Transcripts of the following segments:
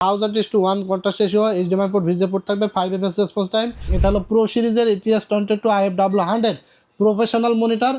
1000:1 contrast ratio, HDMI port, VGA port থাকবে, 5 MS response time. এটা হলো প্রো সিরিজের ATS 22 IFW100 প্রফেশনাল মনিটর।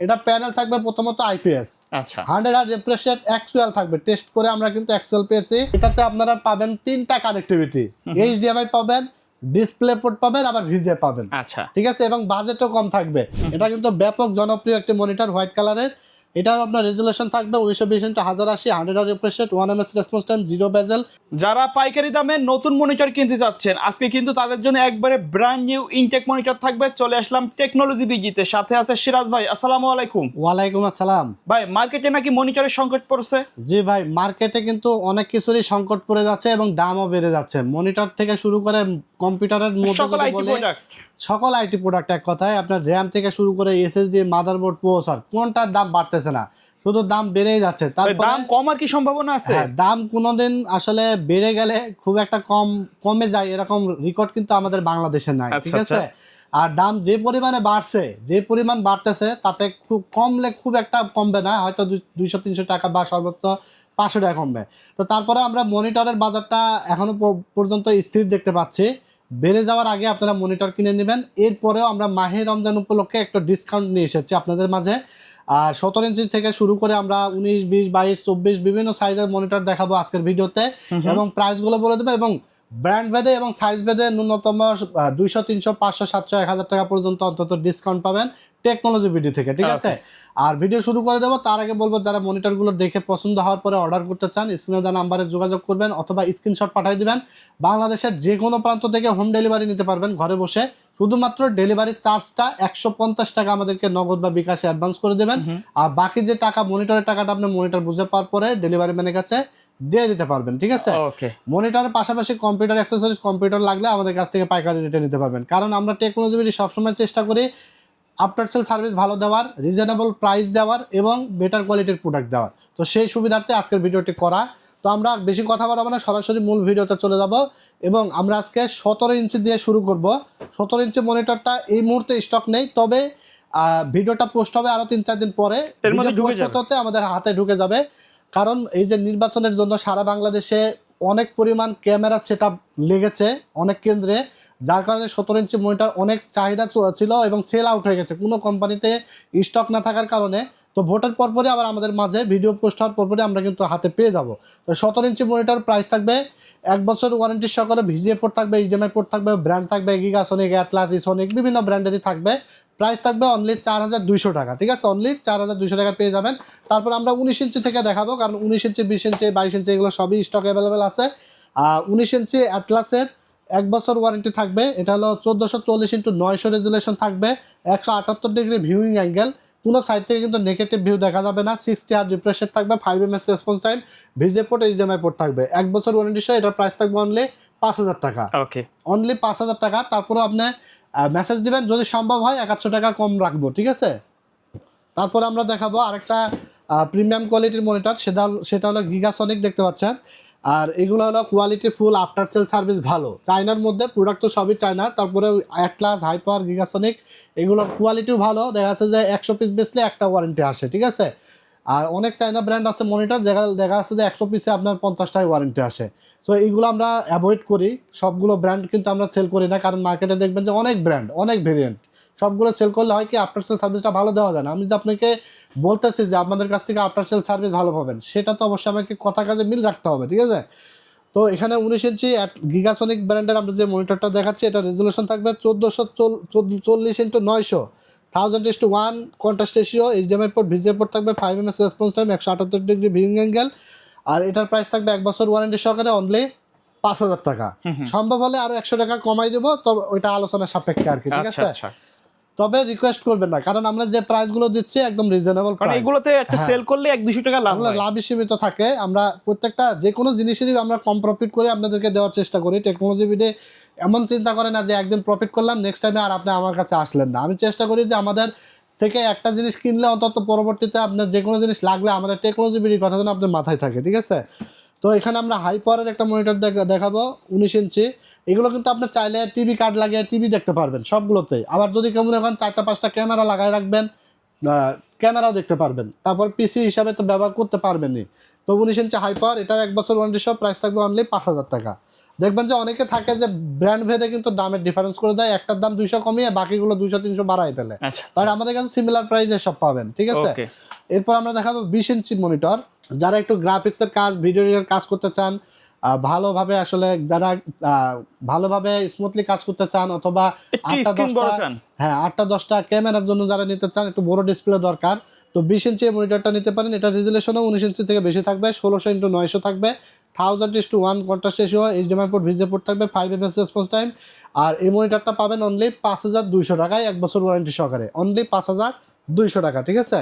এটা প্যানেল থাকবে প্রথমত IPS, আচ্ছা 100 রিফ্রেশ রেট, অ্যাকচুয়াল থাকবে। টেস্ট করে আমরা কিন্তু অ্যাকচুয়াল পেয়েছি। এটাতে আপনারা পাবেন 3টা কানেক্টিভিটি, HDMI পাবেন, ডিসপ্লে পোর্ট পাবেন, আবার ভিজিএ পাবেন। আচ্ছা ঠিক আছে, এবং বাজেটও কম থাকবে। এটা কিন্তু ব্যাপক জনপ্রিয় একটি মনিটর, হোয়াইট কালারের। এটার আপনার রেজুলেশন থাকবে 1920x1080, 100 refresh rate, 1 MS response time, 0 বেজেল। যারা পাইকারি দামে নতুন মনিটর কিনতে চাচ্ছেন, আজকে কিন্তু তাদের জন্য একবারে ব্র্যান্ড নিউ ইনটেক মনিটর থাকবে। চলে আসলাম টেকনোলজি বিজিতে, সাথে আছে সিরাজ ভাই। আসসালামু আলাইকুম। ওয়ালাইকুম আসসালাম। ভাই, মার্কেটে নাকি মনিটরের সংকট পড়ছে? জি ভাই, মার্কেটে কিন্তু অনেক কিছুরই সংকট পড়ে যাচ্ছে এবং দামও বেড়ে যাচ্ছে। মনিটর থেকে শুরু করে কম্পিউটারের মধ্যে সকল আইটি প্রোডাক্ট, সকল আইটি প্রোডাক্ট, এক কথায় আপনার র্যাম থেকে শুরু করে SSD, মাদারবোর্ড, প্রসেসর, কোনটার দাম বাড়তেছে না, শুধু দাম বেড়েই যাচ্ছে। তারপরে দাম কমার কি সম্ভাবনা আছে? হ্যাঁ, দাম কোনোদিন আসলে বেড়ে গেলে খুব একটা কমে যায় এরকম রেকর্ড কিন্তু আমাদের বাংলাদেশে নাই। ঠিক আছে, আর দাম যে পরিমাণে বাড়ছে, যে পরিমাণ বাড়তেছে, তাতে খুব কমলে খুব একটা কমবে না, হয়তো 200-300 টাকা বা সর্বোচ্চ 500 টাকা কমবে। তো তারপরে আমরা মনিটরের বাজারটা এখনো পর্যন্ত স্থির দেখতে পাচ্ছি। বেড়ে যাওয়ার আগে আপনারা মনিটর কিনে নেবেন। এরপরেও আমরা মাহে রমজান উপলক্ষে একটা ডিসকাউন্ট নিয়ে এসেছি আপনাদের মাঝে। আর 17 ইঞ্চি থেকে শুরু করে আমরা 19, 20, 22, 24 বিভিন্ন সাইজের মনিটর দেখাবো আজকের ভিডিওতে, এবং প্রাইসগুলো বলে দেবো, এবং ব্র্যান্ড ভেদে এবং সাইজ ভেদে ন্যূনতম 200, 300, 500, 700, 1000 টাকা পর্যন্ত অন্তত ডিসকাউন্ট পাবেন টেকনোলজি ভিডিও থেকে। ঠিক আছে, আর ভিডিও শুরু করে দেবো। তার আগে বলবো, যারা মনিটরগুলো দেখে পছন্দ হওয়ার পরে অর্ডার করতে চান, স্ক্রিনে দেওয়া নাম্বারে যোগাযোগ করবেন অথবা স্ক্রিনশট পাঠিয়ে দিবেন। বাংলাদেশের যে কোনো প্রান্ত থেকে হোম ডেলিভারি নিতে পারবেন ঘরে বসে। শুধুমাত্র ডেলিভারি চার্জটা 150 টাকা আমাদেরকে নগদ বা বিকাশে অ্যাডভান্স করে দেবেন, আর বাকি যে টাকা, মনিটরের টাকাটা আপনি মনিটর বুঝে পাওয়ার পরে ডেলিভারি ম্যানের কাছে দিয়ে দিতে পারবেন। ঠিক আছে, মনিটরের পাশাপাশি কম্পিউটার অ্যাক্সেসরিজ, কম্পিউটার লাগলে আমাদের কাছ থেকে পাইকারি রেটে নিতে পারবেন। কারণ আমরা টেকনোলজি সবসময় চেষ্টা করি আফটার সেল সার্ভিস ভালো দেওয়ার, রিজনেবল প্রাইস দেওয়ার এবং বেটার কোয়ালিটির প্রোডাক্ট দেওয়ার। তো সেই সুবিধার্থে আজকের ভিডিওটি করা। তো আমরা বেশি কথা বাড়াবো না, সরাসরি মূল ভিডিওতে চলে যাব। এবং আমরা আজকে 17 ইঞ্চি দিয়ে শুরু করব। 17 ইঞ্চি মনিটরটা এই মুহূর্তে স্টক নেই, তবে ভিডিওটা পোস্ট হবে আরও 3-4 দিন পরে। পোস্ট আমাদের হাতে ঢুকে যাবে, কারণ এই যে নির্বাচনের জন্য সারা বাংলাদেশে অনেক পরিমাণ ক্যামেরা সেটআপ লেগেছে অনেক কেন্দ্রে, যার কারণে 17 ইঞ্চি মনিটর অনেক চাহিদা ছিল এবং সেল আউট হয়ে গেছে কোনো কোম্পানিতে স্টক না থাকার কারণে। তো ভোটের পরপরই আবার আমাদের মাঝে ভিডিও পোস্ট হওয়ার পরপরই আমরা কিন্তু হাতে পেয়ে যাব। তো 17 ইঞ্চি মনিটর প্রাইস থাকবে 1 বছর ওয়ারেন্টি সহকারে, ভিজিএ পোর্ট থাকবে, HDMI পোর্ট থাকবে, ব্র্যান্ড থাকবে গিগাসনিক, অ্যাটলাস, ইসনিক, বিভিন্ন ব্র্যান্ডেরই থাকবে। প্রাইস থাকবে অনলি 4200 টাকা। ঠিক আছে, অনলি 4200 টাকা পেয়ে যাবেন। তারপর আমরা 19 ইঞ্চি থেকে দেখাবো, কারণ 19 ইঞ্চি, 20 ইঞ্চি, 22 ইঞ্চি এগুলো সবই স্টক অ্যাভেলেবেল আছে। 19 ইঞ্চি অ্যাটলাসের 1 বছর ওয়ারেন্টি থাকবে। এটা হলো 1440x900 রেজুলেশন থাকবে, 178 ডিগ্রি ভিউইং অ্যাঙ্গেল, কোনো সাইড থেকে কিন্তু নেগেটিভ ভিউ দেখা যাবে না, 60 রিফ্রেশ রেট থাকবে, 5 MS response time, VGA port, HDMI port থাকবে, 1 বছর ওয়ারেন্টি সহ। এটার প্রাইস থাকবে অনলি 5000 টাকা। ওকে, অনলি 5000 টাকা। তারপরে আপনি মেসেজ দিবেন, যদি সম্ভব হয় 100 টাকা কম রাখবো। ঠিক আছে, তারপরে আমরা দেখাবো আরেকটা প্রিমিয়াম কোয়ালিটির মনিটর, সেটা হলো গিগাসনিক, দেখতে পাচ্ছেন। আর এগুলো হলো quality full, after sale service ভালো, চায়নার মধ্যে, প্রোডাক্ট তো সবই চায়না। তারপরে অ্যাটলাস, হাইপার, গিগাসনিক এগুলোর কোয়ালিটিও ভালো। দেখা যাচ্ছে যে 100 পিস বেচলে একটা ওয়ারেন্টি আসে। ঠিক আছে, আর অনেক চায়না ব্র্যান্ড আছে মনিটর, দেখা যাচ্ছে যে 100 পিসে আপনার 50টাই ওয়ারেন্টি আসে। সো এইগুলো আমরা অ্যাভয়েড করি, সবগুলো ব্র্যান্ড কিন্তু আমরা সেল করি না, কারণ মার্কেটে দেখবেন যে অনেক ব্র্যান্ড, অনেক ভেরিয়েন্ট, সবগুলো সেল করলে হয় কি আফটার সেল সার্ভিসটা ভালো দেওয়া যায় না। আমি যে আপনাকে বলতেছি যে আপনাদের কাছ থেকে আফটার সেল সার্ভিস ভালো পাবেন, সেটা তো অবশ্যই আমাকে কথা কাজে মিল রাখতে হবে। ঠিক আছে, তো এখানে 19 ইঞ্চি গিগাসনিক ব্র্যান্ডের আমরা যে মনিটরটা দেখাচ্ছি, এটা রেজুলেশন থাকবে 1440x900, 1000:1 contrast ratio, HDMI port, VGA port থাকবে, 5 MS response time, 178 degree viewing angle. আর এটার প্রাইস থাকবে 1 বছর ওয়ারেন্টি সহকারে অনলি 5000 টাকা। সম্ভব হলে আরো 100 টাকা কমাই দেবো, তবে ওইটা আলোচনার সাপেক্ষে আর কি। ঠিক আছে, তবে রিকোয়েস্ট করবেন না, কারণ আমরা যে প্রাইসগুলো দিচ্ছি একদম রিজনেবল প্রাইস। এগুলোতে একটা সেল করলে 1-200 টাকা লাভই সীমিত থাকে। আমরা প্রত্যেকটা যে কোনো জিনিসেরই আমরা কম প্রফিট করে আপনাদেরকে দেওয়ার চেষ্টা করি। টেকনোলজি ভিডিও এমন চিন্তা করে না যে একদিন প্রফিট করলাম, নেক্সট টাইমে আর আপনি আমার কাছে আসলেন না। আমি চেষ্টা করি যে আমাদের থেকে একটা জিনিস কিনলে অন্তত পরবর্তীতে আপনার যে কোনো জিনিস লাগলে আমাদের টেকনোলজি ভিডিওর কথা যেন আপনার মাথায় থাকে। ঠিক আছে, তো এখানে আমরা হাই পাওয়ারের একটা মনিটর দেখাবো 19 ইঞ্চি। এগুলো কিন্তু আপনি চাইলে টিভি কার্ড লাগিয়ে টিভি দেখতে পারবেন সবগুলোতেই। আবার যদি কেমন এখন 4টা-5টা ক্যামেরা লাগাই রাখবেন, ক্যামেরাও দেখতে পারবেন। তারপর পিসি হিসাবে তো ব্যবহার করতে পারবেনই। তো 19 ইঞ্চি হাই পাওয়ার, এটা 1 বছর ওয়ারেন্টি সহ, প্রাইস থাকবে অনলি 5,000 টাকা। দেখবেন যে অনেকে থাকে যে ব্র্যান্ড ভেদে কিন্তু দামের ডিফারেন্স করে দেয়, একটার দাম 200 কমিয়ে বাকিগুলো 200-300 বাড়ায় ফেলে। আচ্ছা বাট আমাদের কাছে সিমিলার প্রাইসে সব পাবেন, ঠিক আছে। ওকে। এরপর আমরা দেখাবো 20 ইঞ্চি মনিটর, যারা একটু গ্রাফিক্সের কাজ, ভিডিও এডিটের কাজ করতে চান, ভালোভাবে আসলে যারা ভালোভাবে স্মুথলি কাজ করতে চান, অথবা 8টা-10টা ক্যামেরার জন্য যারা নিতে চান, একটু বড় ডিসপ্লে দরকার, তো 20 ইঞ্চি মনিটরটা নিতে পারেন। এটা রেজুলেশনও 19 ইঞ্চি থেকে বেশি থাকবে, 1600x900 থাকবে, 1000:1 contrast ratio, HDMI port, VGA port থাকবে, 5 ms রেসপন্স টাইম। আর এই মনিটরটা পাবেন অনলি 5200 টাকায়, 1 বছর ওয়ারেন্টি সহকারে, অনলি 5200 টাকা, ঠিক আছে।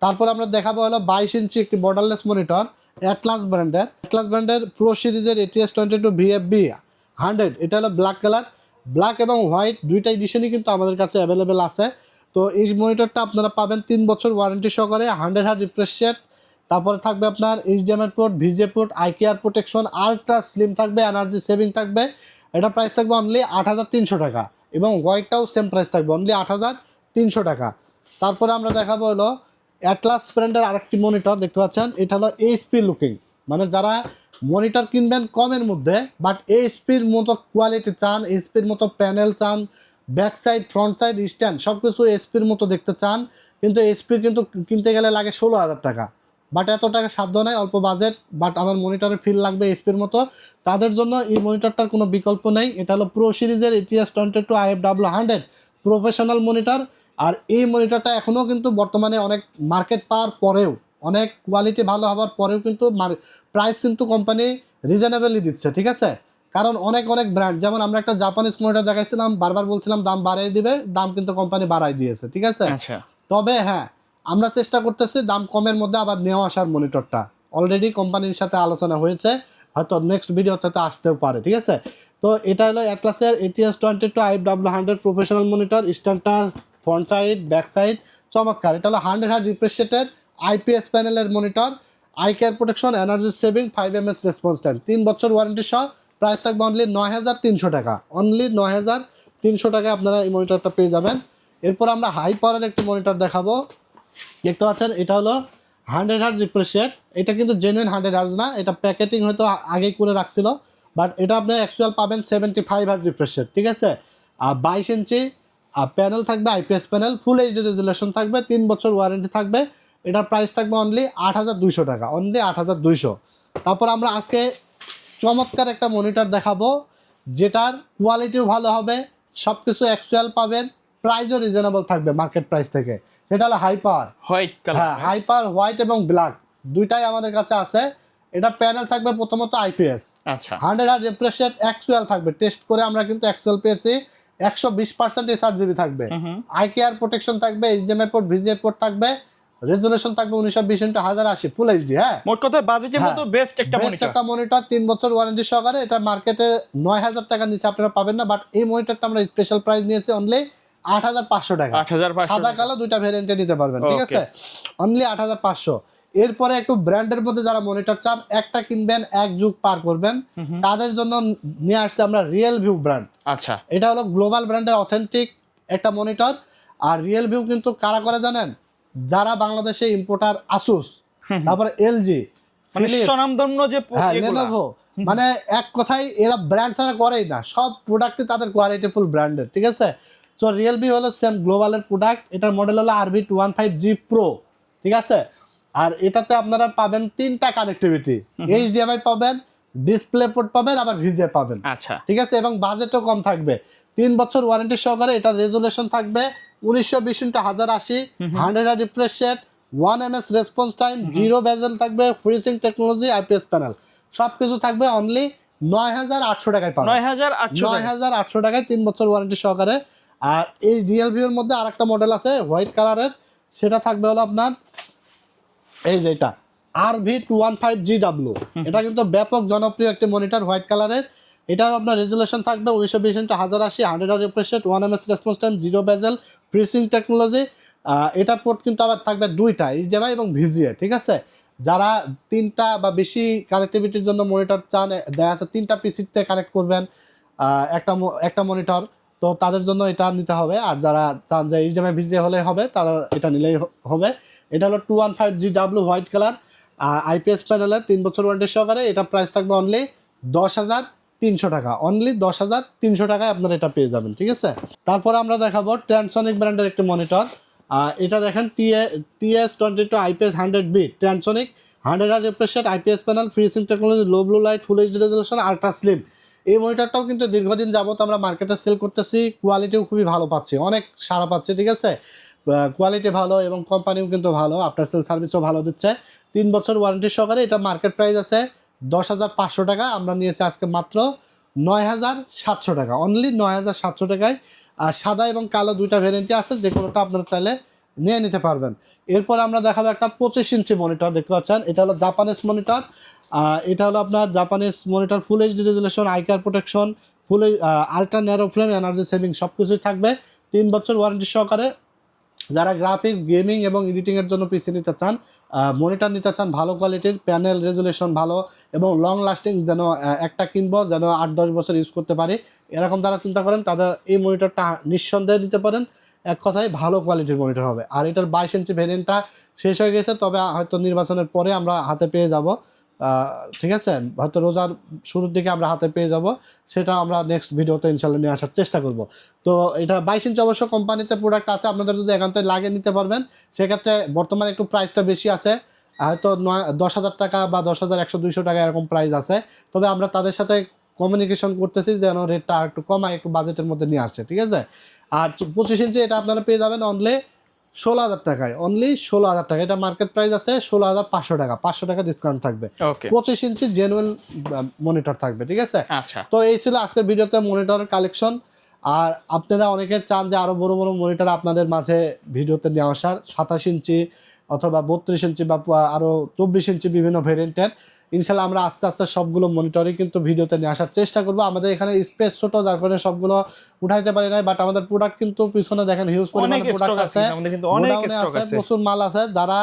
তারপর আমরা দেখাবো হলো 22 ইঞ্চি একটি বর্ডারলেস মনিটর, অ্যাটলাস ব্র্যান্ডের প্রো সিরিজের ATS 22 VFB 100। এটা হলো ব্ল্যাক কালার, ব্ল্যাক এবং হোয়াইট দুইটা এডিশনই কিন্তু আমাদের কাছে অ্যাভেলেবেল আছে। তো এই মনিটরটা আপনারা পাবেন 3 বছর ওয়ারেন্টি সহকারে, 100 Hz রিফ্রেশ রেট, তারপরে থাকবে আপনার HDMI port, VGA port, IKR protection, ultra slim থাকবে, এনার্জি সেভিং থাকবে। এটা প্রাইস থাকবে অনলি 8300 টাকা, এবং হোয়াইটটাও সেম প্রাইস থাকবে অনলি 8300 টাকা। তারপরে আমরা দেখাবো হলো অ্যাটলাস ব্র্যান্ডের আরেকটি মনিটর, দেখতে পাচ্ছেন, এটা হলো এইচপি লুকিং, মানে যারা মনিটর কিনবেন কমের মধ্যে বাট এইচপির মতো কোয়ালিটি চান, এইচপির মতো প্যানেল চান, back side, front side, stand সব কিছু এইচপির মতো দেখতে চান, কিন্তু এইচপির কিন্তু কিনতে গেলে লাগে 16,000 টাকা, বাট এত টাকা সাধ্য নেই, অল্প বাজেট, বাট আমার মনিটরের ফিল লাগবে এইচপির মতো, তাদের জন্য এই মনিটরটার কোনো বিকল্প নেই। এটা হলো প্রো সিরিজের ATS 22 IFW 100 প্রফেশনাল মনিটর। আর এই মনিটরটা এখনও কিন্তু বর্তমানে অনেক মার্কেট পাওয়ার পরেও, অনেক কোয়ালিটি ভালো হওয়ার পরেও কিন্তু প্রাইস কিন্তু কোম্পানি রিজনেবলই দিচ্ছে, ঠিক আছে। কারণ অনেক ব্র্যান্ড, যেমন আমরা একটা জাপানিজ মনিটর দেখাইছিলাম, বারবার বলছিলাম দাম বাড়াই দিবে, দাম কিন্তু কোম্পানি বাড়াই দিয়েছে, ঠিক আছে। তবে হ্যাঁ, আমরা চেষ্টা করতেছি দাম কমের মধ্যে আবার নেওয়া আসার মনিটরটা, অলরেডি কোম্পানির সাথে আলোচনা হয়েছে, হয়তো নেক্সট ভিডিওতে তো আসতেও পারে, ঠিক আছে। তো এটা হলো অ্যাটলাসের ATS 22 IFW 100 প্রফেশনাল মনিটর, স্ট্যান্ডটা ফ্রন্ট সাইড, ব্যাক সাইড চমৎকার। এটা হলো 100 Hz রিফ্রেশ রেটের IPS প্যানেলের monitor, IKR protection, energy saving, 5 ms response time, 3 বছর ওয়ারেন্টি সহ, প্রাইস থাকবে অনলি 9300 টাকা, অনলি 9300 টাকায় আপনারা এই মনিটরটা পেয়ে যাবেন। এরপর আমরা হাই পাওয়ারের একটি মনিটর দেখাবো, দেখতে পাচ্ছেন, এটা হলো 100 Hz রিফ্রেশ রেট। এটা কিন্তু জেনুইন 100 Hz না, এটা প্যাকেটিং হয়তো আগেই করে রাখছিল, বাট এটা আপনি অ্যাকচুয়াল পাবেন 75 Hz রিফ্রেশ রেট, ঠিক আছে। আর 22 ইঞ্চি প্যানেল থাকবে, IPS প্যানেল, ফুল HD রেজুলেশন থাকবে, 3 বছর ওয়ারেন্টি থাকবে। এটার প্রাইস থাকবে অনলি 8200 টাকা, অনলি 8200। তারপর আমরা আজকে চমৎকার একটা মনিটর দেখাবো, যেটার কোয়ালিটিও ভালো হবে, সব কিছু অ্যাকচুয়াল পাবেন, প্রাইসও রিজনেবল থাকবে মার্কেট প্রাইস থেকে। সেটা হলো হাই পাওয়ার হোয়াইট কালার, হ্যাঁ, হাই পাওয়ার হোয়াইট এবং ব্ল্যাক দুইটাই আমাদের কাছে আছে। এটা প্যানেল থাকবে প্রথমত IPS, আচ্ছা, 100 Hz রিফ্রেশ রেট, অ্যাকচুয়াল থাকবে, টেস্ট করে আমরা কিন্তু অ্যাকচুয়াল পেয়েছি, 120% SRGB থাকবে, IKR প্রোটেকশন থাকবে, HDMI পোর্ট, ভিজিএ পোর্ট থাকবে, রেজুলেশন থাকবে 1920x1080 ফুল এইচডি। হ্যাঁ, মোট কথা বাজেটের মধ্যে বেস্ট একটা মনিটর, 3 বছর ওয়ারেন্টি সহকারে। এটা মার্কেটে 9000 টাকার নিচে আপনারা পাবেন না, বাট এই মনিটরটা আমরা স্পেশাল প্রাইস নিয়েছি অনলি 8500 টাকা, 8500 সাদা কালো দুইটা ভেরিয়েন্টে নিতে পারবেন, ঠিক আছে, অনলি 8500। এরপরে একটু ব্র্যান্ডের মধ্যে যারা মনিটর চান, একটা কিনবেন এক যুগ পার করবেন, তাদের জন্য নিয়ে আসছে আমরা রিয়েল ভিউ ব্র্যান্ড। আচ্ছা, এটা হলো গ্লোবাল ব্র্যান্ডের অথেন্টিক একটা মনিটর। আর রিয়েল ভিউ কিন্তু কারা করে জানেন? যারা বাংলাদেশে ইম্পোর্টার আসুস, তারপরে LG, ফিলিপস, স্বনামধন্য যে লেনোভো, মানে এক কথায় এরা ব্র্যান্ড ছাড়া করেই না, সব প্রোডাক্টই তাদের কোয়ালিটিফুল ব্র্যান্ডের, ঠিক আছে। তো রিয়েলমি হলো সেম গ্লোবালের প্রোডাক্ট, এটার মডেল হলো RB215G Pro, ঠিক আছে। আর এটাতে আপনারা পাবেন 3টা কানেক্টিভিটি, HDMI পাবেন, ডিসপ্লে পোর্ট পাবেন, আবার ভিজিএ পাবেন, আচ্ছা, ঠিক আছে, এবং বাজেটও কম থাকবে। 3 বছর ওয়ারেন্টি সহকারে। এটার রেজুলেশন থাকবে 1920x1080, 100 Hz refresh rate, 1 ms response time, zero bezel থাকবে, ফ্রিজিং টেকনোলজি, IPS প্যানেল, সব কিছু থাকবে অনলি 9800 টাকায় পাবেন, 9800 টাকায় 3 বছর ওয়ারেন্টি সহকারে। আর এই রিয়েল ভিউর মধ্যে আরেকটা মডেল আছে হোয়াইট কালারের, সেটা থাকবে হলো আপনার এই যে এটা RV215GW। এটা কিন্তু ব্যাপক জনপ্রিয় একটি মনিটর, হোয়াইট কালারের। এটার আপনার রেজুলেশন থাকবে 1920x1080, 100 Hz refresh rate, 1 ms response time, zero bezel, freezing technology. এটার পোর্ট কিন্তু আবার থাকবে দুইটা, HDMI এবং ভিজিএ, ঠিক আছে। যারা 3টা বা বেশি কানেক্টিভিটির জন্য মনিটর চান, দেখা যাচ্ছে 3টা পিসিতে কানেক্ট করবেন একটা মনিটর, তো তাদের জন্য এটা নিতে হবে। আর যারা চান যে HDMI ভিজিএ হলে হবে, তারা এটা নিলেই হবে। এটা হলো 215GW হোয়াইট কালার, আইপিএস প্যানেলের 3 বছর ওয়ারেন্টি সহকারে, এটা প্রাইস থাকবে অনলি 10,300 টাকা, অনলি 10,300 টাকায় আপনারা এটা পেয়ে যাবেন, ঠিক আছে। তারপর আমরা দেখাবো ট্রান্সনিক ব্র্যান্ডের একটি মনিটর। এটা দেখেন TS22 IPS 100B ট্রান্সনিক 100 refresh rate IPS panel, freezing technology, low blue light, full HD resolution, ultra slim. এই মনিটরটাও কিন্তু দীর্ঘদিন যাবত আমরা মার্কেটে সেল করতেছি, কোয়ালিটিও খুবই ভালো পাচ্ছি, অনেক সারা পাচ্ছি, ঠিক আছে। কোয়ালিটি ভালো এবং কোম্পানিও কিন্তু ভালো, আফটার সেল সার্ভিসও ভালো দিচ্ছে। 3 বছর ওয়ারেন্টি সহকারে। এটা মার্কেট প্রাইস আছে 10,500 টাকা, আমরা নিয়েছি আজকে মাত্র 9,700 টাকা, অনলি 9,700 টাকায়। আর সাদা এবং কালো দুইটা ভ্যারিয়েন্টই আছে, যে কোনোটা আপনারা চাইলে নিয়ে নিতে পারবেন। এরপর আমরা দেখাবো একটা 25 ইঞ্চি মনিটর, দেখতে পাচ্ছেন এটা হলো জাপানিজ মনিটর। এটা হলো আপনার Japanese monitor, full HD resolution, eye care protection, full ultra narrow frame, energy saving সব কিছুই থাকবে 3 বছর ওয়ারেন্টি সহকারে। যারা গ্রাফিক্স, গেমিং এবং এডিটিংয়ের জন্য পিসি নিতে চান, মনিটর নিতে চান ভালো কোয়ালিটির, প্যানেল রেজুলেশন ভালো এবং লং লাস্টিং, যেন একটা কিনবো যেন 8-10 বছর ইউজ করতে পারি, এরকম যারা চিন্তা করেন তাদের এই মনিটরটা নিঃসন্দেহে নিতে পারেন। এক কথায় ভালো কোয়ালিটির মনিটর হবে। আর এটার 22 ইঞ্চি ভ্যারিয়েন্টটা শেষ হয়ে গেছে, তবে হয়তো নির্বাচনের পরে আমরা হাতে পেয়ে যাব, ঠিক আছে, হয়তো রোজার শুরুর দিকে আমরা হাতে পেয়ে যাব, সেটা আমরা নেক্সট ভিডিওতে ইনশাল্লাহ নিয়ে আসার চেষ্টা করব। তো এটা 22 ইঞ্চি অবশ্য কোম্পানিতে প্রোডাক্ট আছে, আপনাদের যদি একান্তে লাগে নিতে পারবেন। সেক্ষেত্রে বর্তমানে একটু প্রাইসটা বেশি আছে, হয়তো 10,000 টাকা বা 10,100-200 টাকা এরকম প্রাইস আছে। তবে আমরা তাদের সাথে কমিউনিকেশন করতেছি যেন রেটটা একটু কমায়, একটু বাজেটের মধ্যে নিয়ে আসছে, ঠিক আছে। আর 25 ইঞ্চি এটা আপনারা পেয়ে যাবেন অনলি 16,000 টাকায়, অনলি 16,000 টাকা। এটা মার্কেট প্রাইস আছে 16,500 টাকা, 500 টাকা ডিসকাউন্ট থাকবে। 25 ইঞ্চি জেনুইন মনিটর থাকবে, ঠিক আছে। আচ্ছা, তো এই ছিল আজকের ভিডিওতে মনিটরের কালেকশন। আর আপনারা অনেকে চান যে আরও বড় বড় মনিটর আপনাদের মাঝে ভিডিওতে নিয়ে আসার, 27 ইঞ্চি অথবা 32 ইঞ্চি বা আরও 24 ইঞ্চি বিভিন্ন ভেরিয়েন্টের। ইনশাল্লাহ আমরা আস্তে আস্তে সবগুলো মনিটরই কিন্তু ভিডিওতে নিয়ে আসার চেষ্টা করবো। আমাদের এখানে স্পেস ছোটো, যার কারণে সবগুলো উঠাইতে পারি নাই, বাট আমাদের প্রোডাক্ট কিন্তু পিছনে দেখেন হিউজ পরিমাণে প্রোডাক্ট আছে, গোডাউনে আছে, প্রচুর মাল আছে। যারা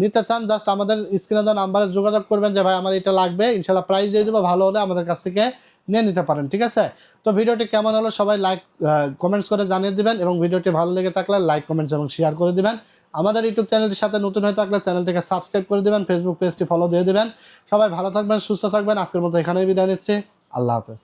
নিতে চান জাস্ট আমাদের স্ক্রিনে দেওয়া নাম্বারে যোগাযোগ করবেন যে ভাই আমার এটা লাগবে, ইনশাল্লাহ প্রাইস দিয়ে দেবো, ভালো হলে আমাদের কাছ থেকে নিয়ে নিতে পারেন, ঠিক আছে। তো ভিডিওটি কেমন হলো সবাই লাইক কমেন্টস করে জানিয়ে দিবেন, এবং ভিডিওটি ভালো লেগে থাকলে লাইক, কমেন্টস এবং শেয়ার করে দিবেন। আমাদের ইউটিউব চ্যানেলটির সাথে নতুন হয়ে থাকলে চ্যানেলটিকে সাবস্ক্রাইব করে দিবেন, ফেসবুক পেজটি ফলো দিয়ে দিবেন। সবাই ভালো থাকবেন, সুস্থ থাকবেন। আজকের মতো এখানেই বিদায় নিচ্ছি, আল্লাহ হাফেজ।